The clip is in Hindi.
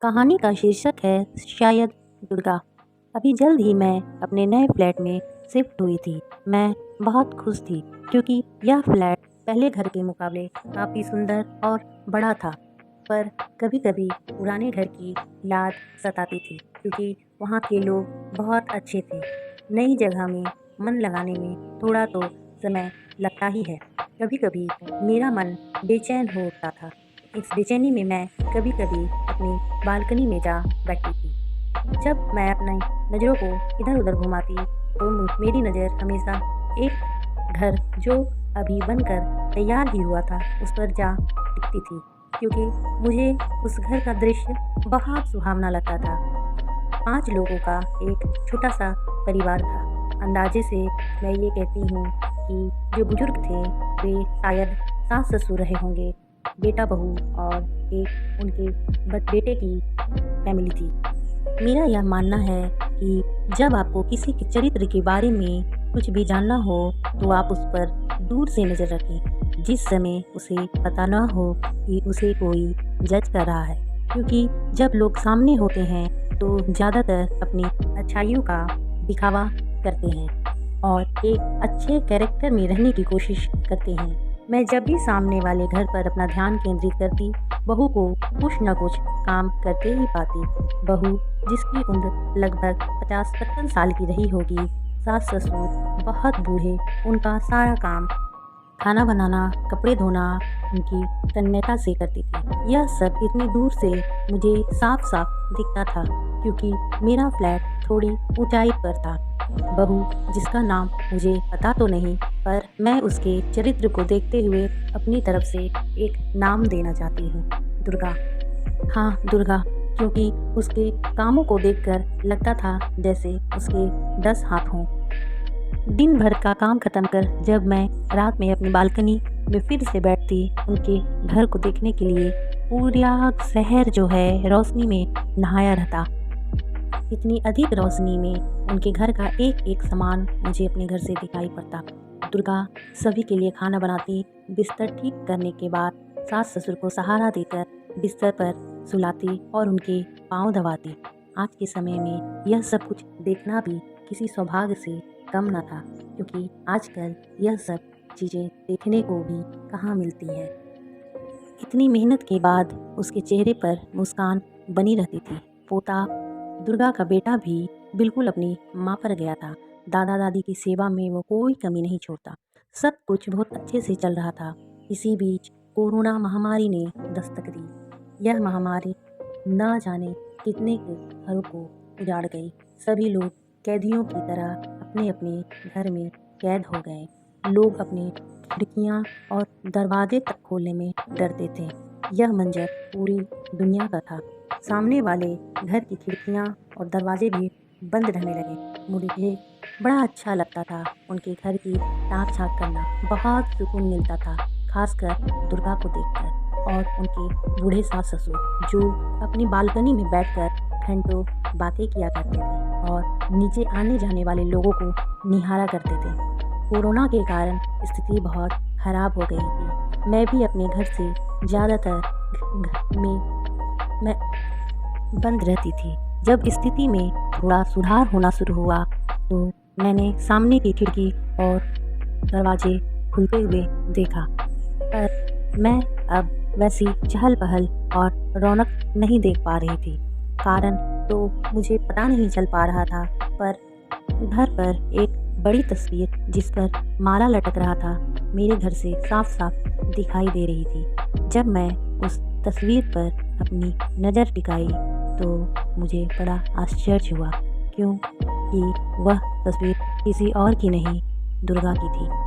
कहानी का शीर्षक है शायद दुर्गा। अभी जल्द ही मैं अपने नए फ्लैट में शिफ्ट हुई थी। मैं बहुत खुश थी क्योंकि यह फ्लैट पहले घर के मुकाबले काफ़ी सुंदर और बड़ा था। पर कभी-कभी पुराने घर की याद सताती थी क्योंकि वहाँ के लोग बहुत अच्छे थे। नई जगह में मन लगाने में थोड़ा तो समय लगता ही है। कभी-कभी मेरा मन बेचैन हो उठता था। इस बेचैनी में मैं कभी-कभी अपनी बालकनी में जा बैठती थी। जब मैं अपनी नज़रों को इधर-उधर घुमाती तो मेरी नज़र हमेशा एक घर जो अभी बनकर तैयार ही हुआ था उस पर जा टिकती थी क्योंकि मुझे उस घर का दृश्य बहुत सुहावना लगता था। 5 लोगों का एक छोटा-सा परिवार था। अंदाज़े से मैं ये कहती हूँ कि जो बुजुर्ग थे वे शायद सास-ससुर रहे होंगे, बेटा-बहू और एक उनके बेटे की फैमिली थी। मेरा यह मानना है कि जब आपको किसी के चरित्र के बारे में कुछ भी जानना हो तो आप उस पर दूर से नज़र रखें, जिस समय उसे पता ना हो कि उसे कोई जज कर रहा है। क्योंकि जब लोग सामने होते हैं तो ज़्यादातर अपनी अच्छाइयों का दिखावा करते हैं और एक अच्छे कैरेक्टर में रहने की कोशिश करते हैं। मैं जब भी सामने वाले घर पर अपना ध्यान केंद्रित करती, बहू को कुछ न कुछ काम करते ही पाती। बहू जिसकी उम्र लगभग 50-55 साल की रही होगी, सास-ससुर बहुत बूढ़े, उनका सारा काम खाना बनाना, कपड़े धोना उनकी तन्मयता से करती थी। यह सब इतनी दूर से मुझे साफ-साफ दिखता था क्योंकि मेरा फ्लैट थोड़ी ऊंचाई पर था। बहू जिसका नाम मुझे पता तो नहीं, पर मैं उसके चरित्र को देखते हुए अपनी तरफ से एक नाम देना चाहती हूँ, दुर्गा। हाँ, दुर्गा, क्योंकि उसके कामों को देखकर लगता था जैसे उसके 10 हाथ हों। दिन भर का काम खत्म कर जब मैं रात में अपनी बालकनी में फिर से बैठती उनके घर को देखने के लिए, पूरा शहर जो है रोशनी में नहाया रहता। इतनी अधिक रोशनी में उनके घर का एक-एक सामान मुझे अपने घर से दिखाई पड़ता। दुर्गा सभी के लिए खाना बनाती, बिस्तर ठीक करने के बाद सास-ससुर को सहारा देकर बिस्तर पर सुलाती और उनके पाँव दबाती। आज के समय में यह सब कुछ देखना भी किसी सौभाग्य से कम न था क्योंकि आजकल यह सब चीज़ें देखने को भी कहाँ मिलती हैं। इतनी मेहनत के बाद उसके चेहरे पर मुस्कान बनी रहती थी। पोता दुर्गा का बेटा भी बिल्कुल अपनी माँ पर गया था। दादा दादी की सेवा में वो कोई कमी नहीं छोड़ता। सब कुछ बहुत अच्छे से चल रहा था। इसी बीच कोरोना महामारी ने दस्तक दी। यह महामारी ना जाने कितने के घरों को उजाड़ गई। सभी लोग कैदियों की तरह अपने अपने घर में कैद हो गए। लोग अपने खिड़कियाँ और दरवाजे तक खोलने में डरते थे। यह मंजर पूरी दुनिया का था। सामने वाले घर की खिड़कियाँ और दरवाजे भी बंद रहने लगे। मुझे बड़ा अच्छा लगता था उनके घर की ताक झाँक करना। बहुत सुकून मिलता था, खासकर दुर्गा को देखकर और उनके बूढ़े सास ससुर जो अपनी बालकनी में बैठकर घंटों बातें किया करते थे और नीचे आने जाने वाले लोगों को निहारा करते थे। कोरोना के कारण स्थिति बहुत खराब हो गई थी। मैं भी अपने घर से ज़्यादातर घर में बंद रहती थी। जब स्थिति में थोड़ा सुधार होना शुरू हुआ तो मैंने सामने की खिड़की और दरवाजे खुलते हुए देखा, पर मैं अब वैसी चहल पहल और रौनक नहीं देख पा रही थी। कारण तो मुझे पता नहीं चल पा रहा था, पर घर पर एक बड़ी तस्वीर जिस पर माला लटक रहा था मेरे घर से साफ साफ दिखाई दे रही थी। जब मैं उस तस्वीर पर अपनी नज़र टिकाई तो मुझे बड़ा आश्चर्य हुआ क्योंकि वह तस्वीर किसी और की नहीं, दुर्गा की थी।